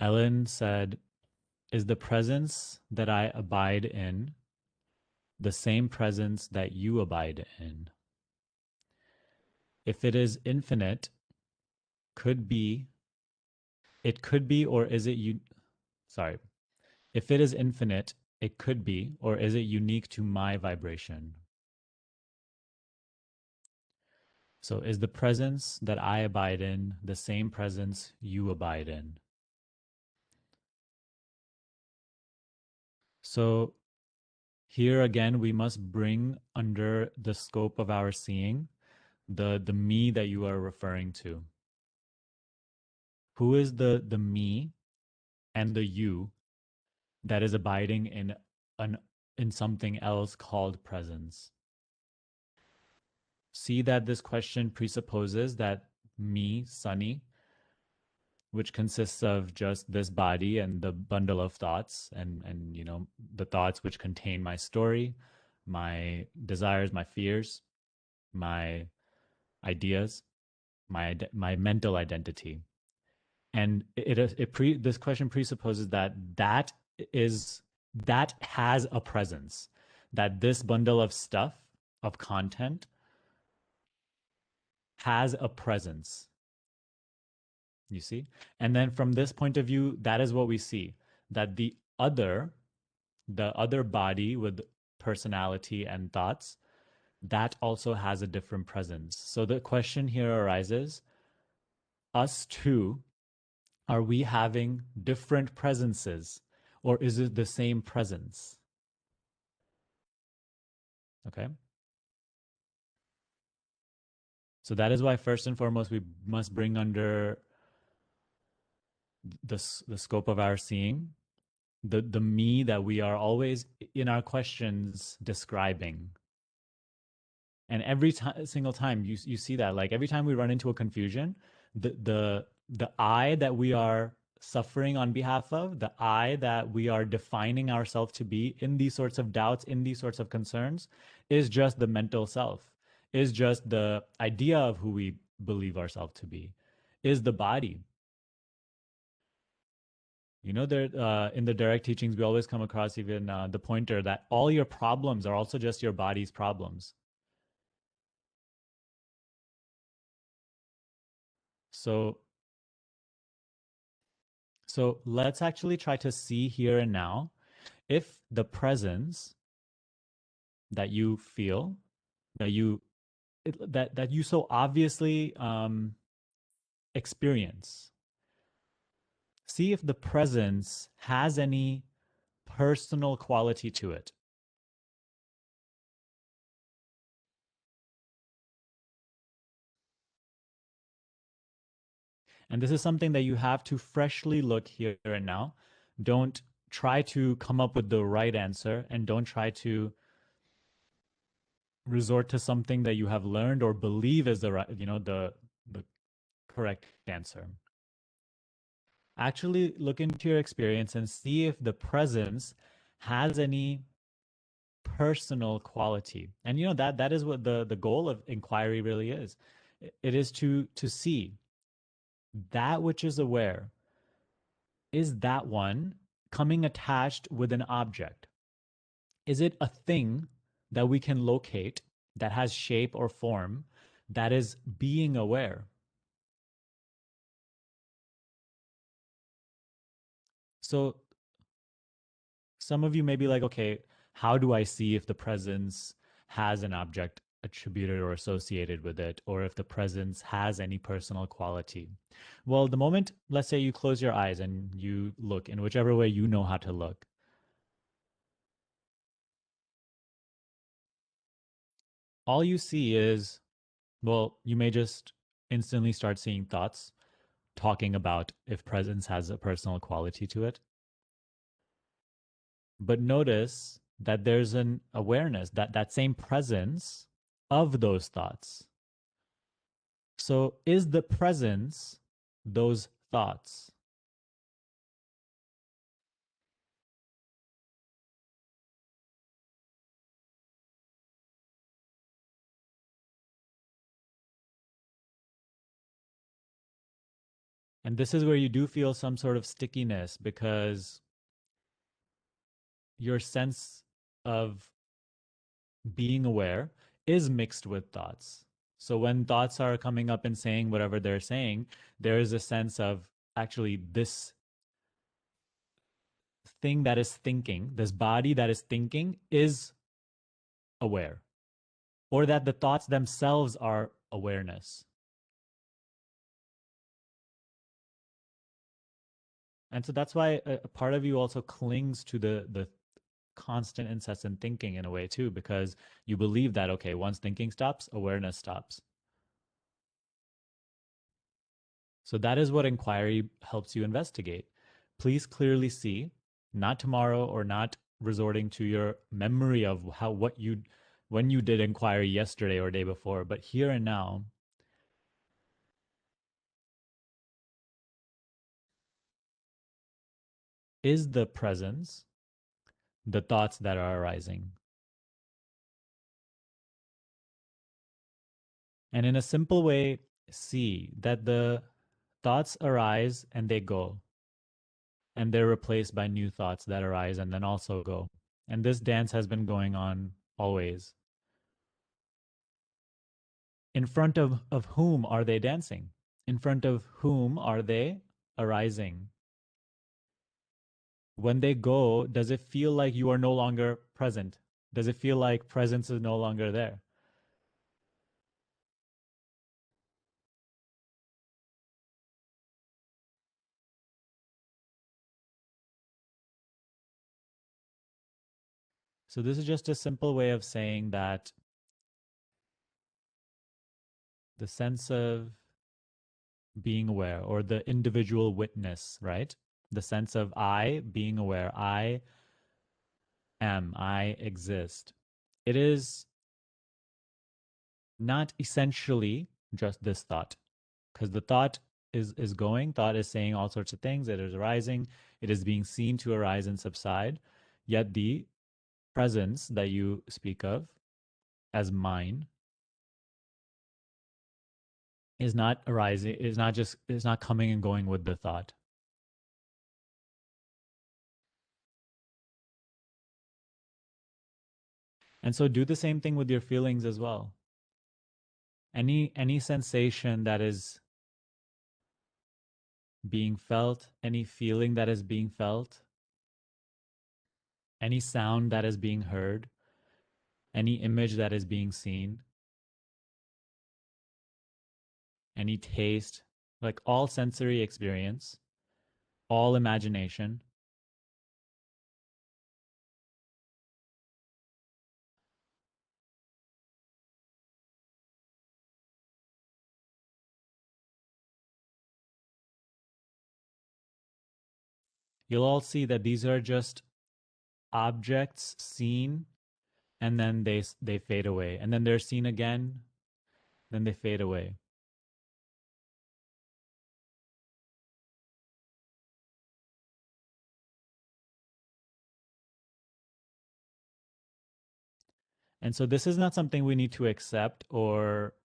Ellen said, "Is the presence that I abide in the same presence that you abide in? If it is infinite, could be, it could be, or is it you? Sorry. If it is infinite, it could be, or is it unique to my vibration? So is the presence that I abide in the same presence you abide in?" So here again, we must bring under the scope of our seeing the me that you are referring to. Who is the me and the you that is abiding an in something else called presence? See that this question presupposes that me, Sunny, which consists of just this body and the bundle of thoughts and the thoughts which contain my story, my desires, my fears, my ideas, my mental identity. And this question presupposes is that has a presence, that this bundle of stuff, of content, has a presence. You see? And then from this point of view, that is what we see, that the other body with personality and thoughts, that also has a different presence. So the question here arises, us two, are we having different presences, or is it the same presence? Okay. So that is why first and foremost we must bring under the scope of our seeing the me that we are always in our questions describing. And every single time you see that, like every time we run into a confusion, the I that we are suffering on behalf of, the I that we are defining ourselves to be in these sorts of doubts, in these sorts of concerns, is just the mental self, is just the idea of who we believe ourselves to be, is the body. There in the direct teachings, we always come across even the pointer that all your problems are also just your body's problems. So So let's actually try to see here and now if the presence that you feel, that you that you so obviously experience, see if the presence has any personal quality to it. And this is something that you have to freshly look here and now. Don't try to come up with the right answer, and don't try to resort to something that you have learned or believe is the right, the correct answer. Actually look into your experience and see if the presence has any personal quality. And that is what the goal of inquiry really is. It is to see that which is aware, is that one coming attached with an object? Is it a thing that we can locate, that has shape or form, that is being aware? So some of you may be like, okay, how do I see if the presence has an object attributed or associated with it, or if the presence has any personal quality? Well, the moment, let's say you close your eyes and you look in whichever way you know how to look, all you see is, well, you may just instantly start seeing thoughts talking about if presence has a personal quality to it. But notice that there's an awareness, that same presence of those thoughts. So is the presence those thoughts? And this is where you do feel some sort of stickiness because your sense of being aware is mixed with thoughts. So when thoughts are coming up and saying whatever they're saying, there is a sense of actually this thing that is thinking, this body that is thinking is aware, or that the thoughts themselves are awareness. And so that's why a part of you also clings to the constant incessant thinking in a way too, because you believe that, okay, once thinking stops, awareness stops. So that is what inquiry helps you investigate. Please clearly see, not tomorrow or not resorting to your memory of how what you when you did inquiry yesterday or day before, but here and now, is the presence the thoughts that are arising. And in a simple way, see that the thoughts arise and they go, and they're replaced by new thoughts that arise and then also go. And this dance has been going on always. In front of whom are they dancing? In front of whom are they arising? When they go, does it feel like you are no longer present? Does it feel like presence is no longer there? So, this is just a simple way of saying that the sense of being aware or the individual witness, right? The sense of I being aware, I am, I exist. It is not essentially just this thought, because the thought is going, thought is saying all sorts of things, it is arising, it is being seen to arise and subside. Yet the presence that you speak of as mine is not arising, is not coming and going with the thought. And so do the same thing with your feelings as well. Any sensation that is being felt, any feeling that is being felt, any sound that is being heard, any image that is being seen, any taste, like all sensory experience, all imagination, you'll all see that these are just objects seen, and then they fade away, and then they're seen again, then they fade away. And so this is not something we need to accept or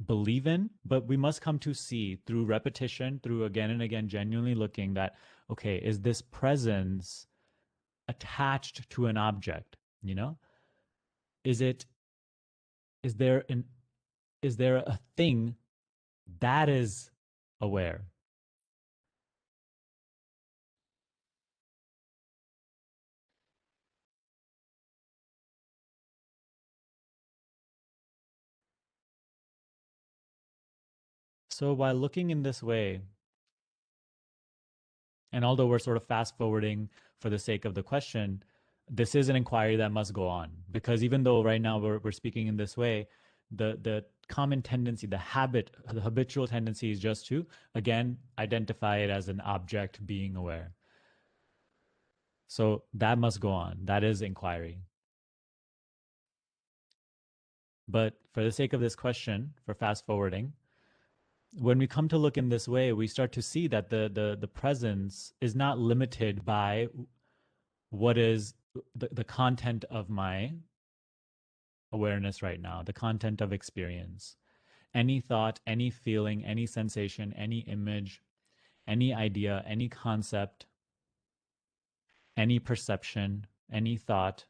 believe in, but we must come to see through repetition, through again and again, genuinely looking that, okay, is this presence attached to an object? You know, is it, is there an, is there a thing that is aware? So while looking in this way, and although we're sort of fast forwarding for the sake of the question, this is an inquiry that must go on, because even though right now we're speaking in this way, the common tendency, the habit, the habitual tendency is just to again identify it as an object being aware. So that must go on. That is inquiry. But for the sake of this question, for fast forwarding, when we come to look in this way, we start to see that the presence is not limited by what is the content of my awareness right now, the content of experience. any thought, any feeling, any sensation, any image, any idea, any concept, any perception, any thought.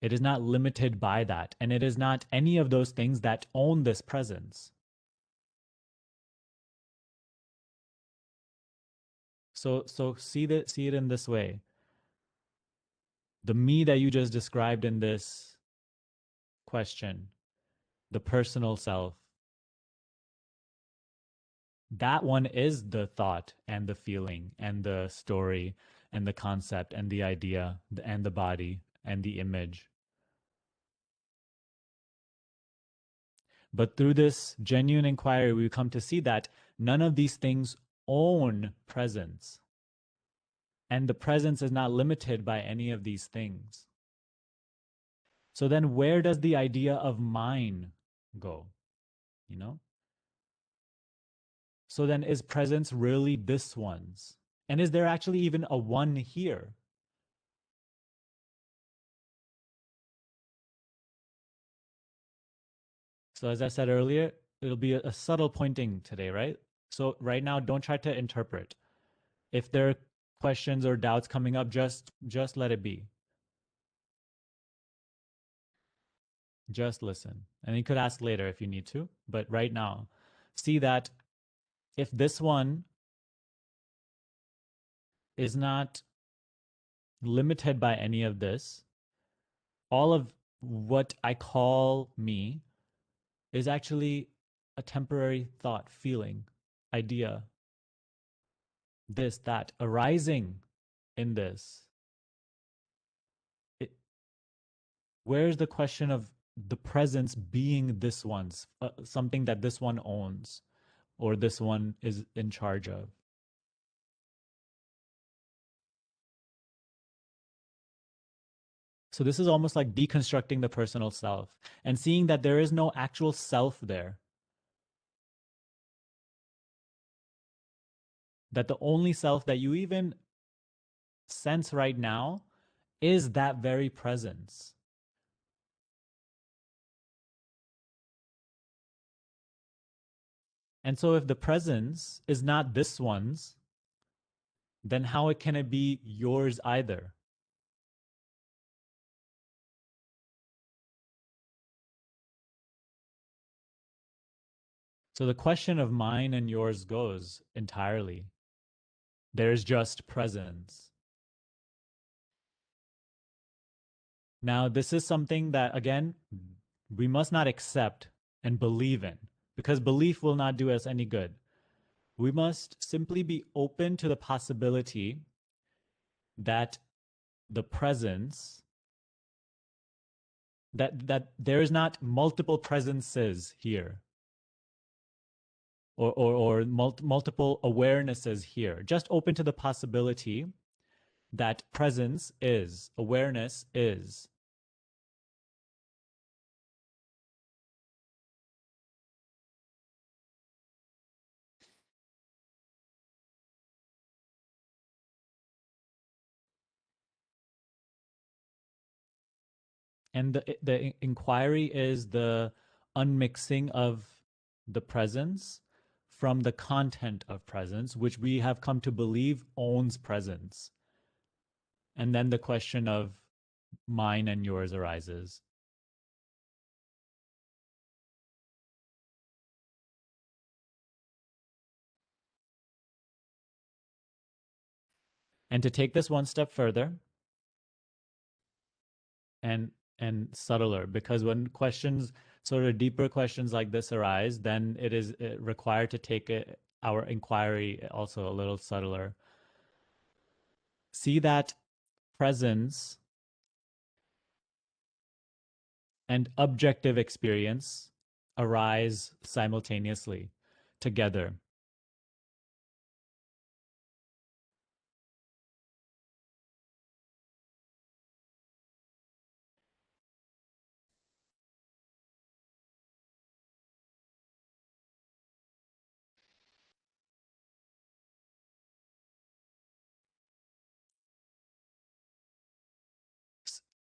It is not limited by that. And it is not any of those things that own this presence. So see it in this way. The me that you just described in this question, the personal self, that one is the thought and the feeling and the story and the concept and the idea and the body and the image. But through this genuine inquiry, we come to see that none of these things own presence. And the presence is not limited by any of these things. So then where does the idea of mine go? You know? So then is presence really this one's? And is there actually even a one here? So as I said earlier, it'll be a subtle pointing today, right? So right now, don't try to interpret. If there are questions or doubts coming up, just let it be. Just listen. And you could ask later if you need to, but right now, see that if this one is not limited by any of this, all of what I call me is actually a temporary thought, feeling, idea, this, that, arising in this. It, where's the question of the presence being this one's, something that this one owns or this one is in charge of? So this is almost like deconstructing the personal self and seeing that there is no actual self there. That the only self that you even sense right now is that very presence. And so if the presence is not this one's, then how can it be yours either? So the question of mine and yours goes entirely. There's just presence. Now, this is something that, again, we must not accept and believe in because belief will not do us any good. We must simply be open to the possibility that the presence, that there is not multiple presences here or multiple awarenesses here. Just open to the possibility that presence is, awareness is. And the inquiry is the unmixing of the presence from the content of presence, which we have come to believe owns presence. And then the question of mine and yours arises. And to take this one step further and subtler, because when questions, sort of deeper questions like this arise, then it is required to take our inquiry also a little subtler. See that presence and objective experience arise simultaneously together.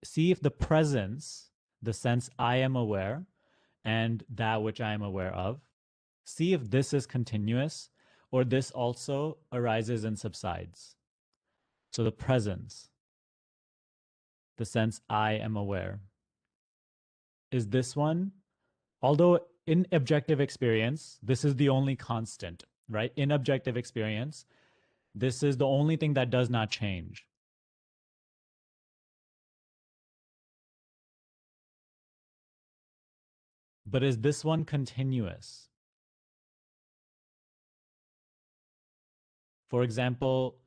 See if the presence, the sense I am aware, and that which I am aware of. See if this is continuous or this also arises and subsides. So the presence, the sense I am aware, is this one. Although in objective experience, this is the only constant, right? In objective experience, this is the only thing that does not change. But is this one continuous? For example,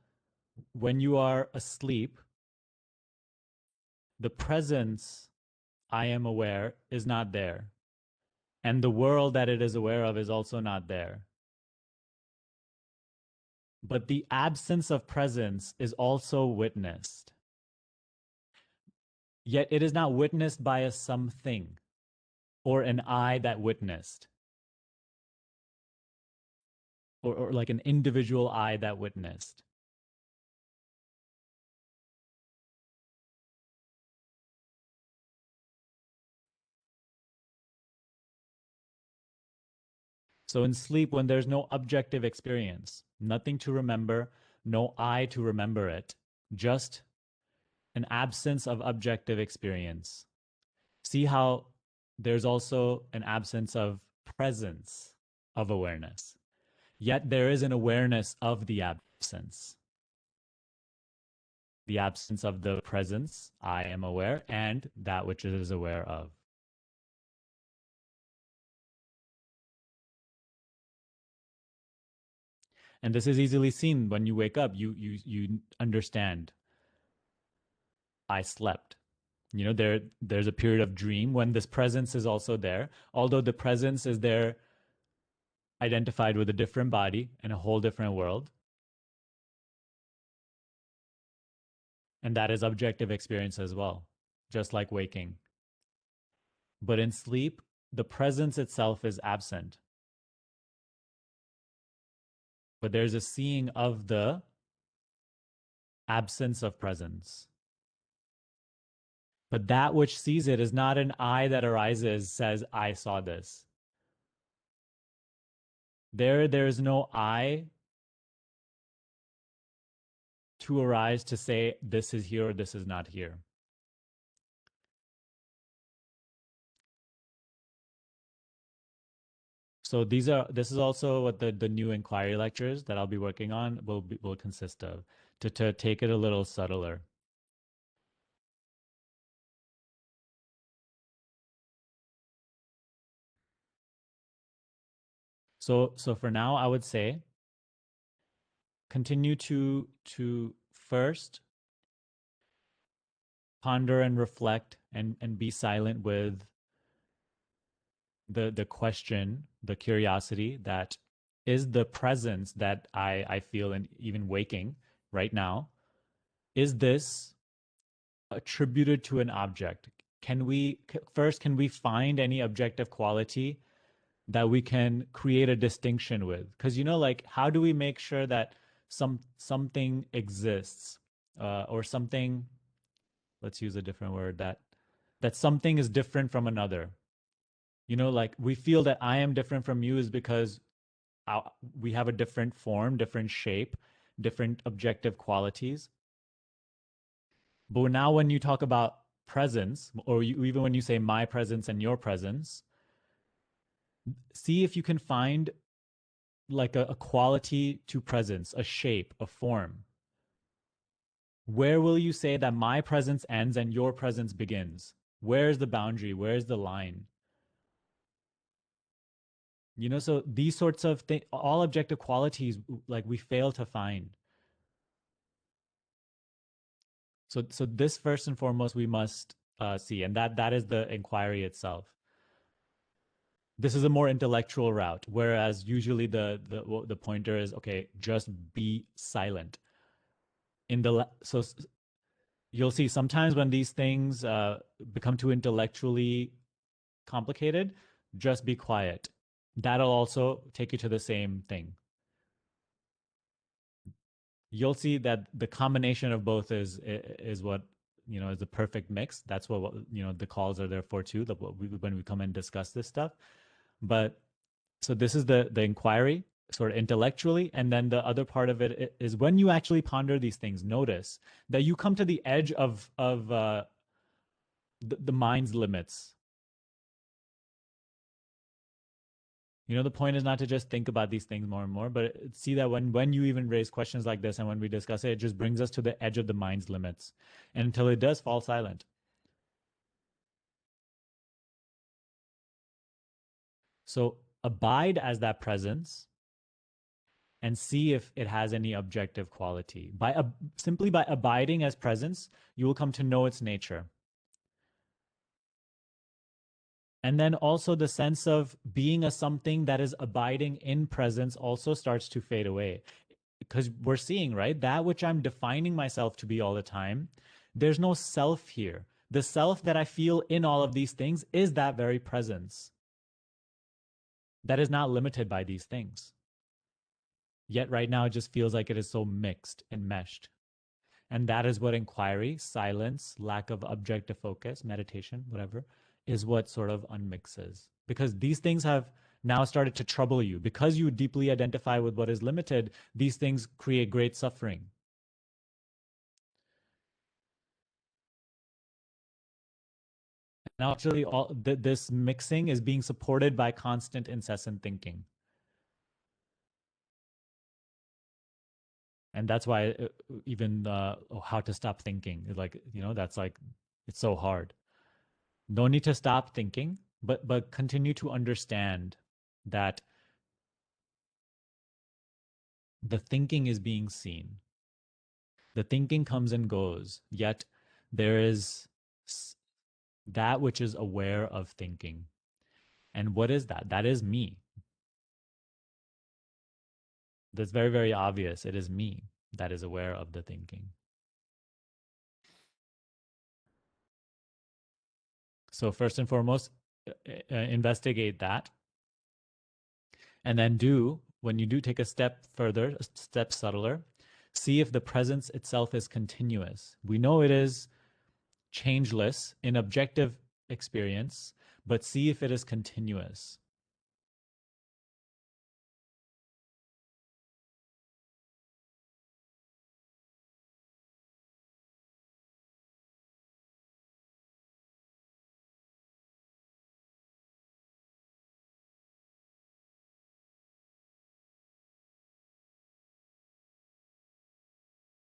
when you are asleep, the presence I am aware is not there. And the world that it is aware of is also not there. But the absence of presence is also witnessed. Yet it is not witnessed by a something or an I that witnessed, or like an individual I that witnessed. So in sleep, when there's no objective experience, nothing to remember, no I to remember it, just an absence of objective experience. See how there's also an absence of presence of awareness. Yet there is an awareness of the absence of the presence, I am aware, and that which it is aware of. And this is easily seen when you wake up. You understand. I slept. You know, there's a period of dream when this presence is also there. Although the presence is there identified with a different body in a whole different world. And that is objective experience as well, just like waking. But in sleep, the presence itself is absent. But there's a seeing of the absence of presence. But that which sees it is not an I that arises, says, I saw this. There is no I to arise to say, this is here or this is not here. So this is also what the new inquiry lectures that I'll be working on will consist of, to take it a little subtler. So for now, I would say continue to first ponder and reflect and be silent with the question, the curiosity that is the presence that I feel in even waking right now. Is this attributed to an object? Can we find any objective quality that we can create a distinction with? Because like, how do we make sure that something exists, or something, let's use a different word, that something is different from another? Like, we feel that I am different from you is because we have a different form, different shape, different objective qualities. But now when you talk about presence, or even when you say my presence and your presence, see if you can find like a quality to presence, a shape, a form. Where will you say that my presence ends and your presence begins? Where's the boundary? Where's the line? So these sorts of things, all objective qualities, like, we fail to find. So this, first and foremost, we must see, and that is the inquiry itself. This is a more intellectual route, whereas usually the pointer is, okay, just be silent. So you'll see sometimes when these things become too intellectually complicated, just be quiet. That'll also take you to the same thing. You'll see that the combination of both is what is the perfect mix. That's what the calls are there for too. When we come and discuss this stuff. But so this is the inquiry, sort of intellectually, and then the other part of it is when you actually ponder these things. Notice that you come to the edge of the mind's limits. The point is not to just think about these things more and more, but see that when you even raise questions like this and when we discuss it, it just brings us to the edge of the mind's limits, and until it does fall silent. So abide as that presence and see if it has any objective quality. Simply by abiding as presence, you will come to know its nature. And then also the sense of being a something that is abiding in presence also starts to fade away. Because we're seeing, right, that which I'm defining myself to be all the time, there's no self here. The self that I feel in all of these things is that very presence that is not limited by these things. Yet right now, it just feels like it is so mixed and meshed. And that is what inquiry, silence, lack of objective focus, meditation, whatever, is what sort of unmixes. Because these things have now started to trouble you. Because you deeply identify with what is limited, these things create great suffering. And actually, this mixing is being supported by constant, incessant thinking. And that's why even how to stop thinking, like, that's like, it's so hard. No need to stop thinking, but continue to understand that the thinking is being seen. The thinking comes and goes, yet there is that which is aware of thinking. And what is that? That is me. That's very, very obvious. It is me that is aware of the thinking. So, first and foremost, investigate that. And then when you do take a step further, a step subtler, see if the presence itself is continuous. We know it is changeless in objective experience, but see if it is continuous.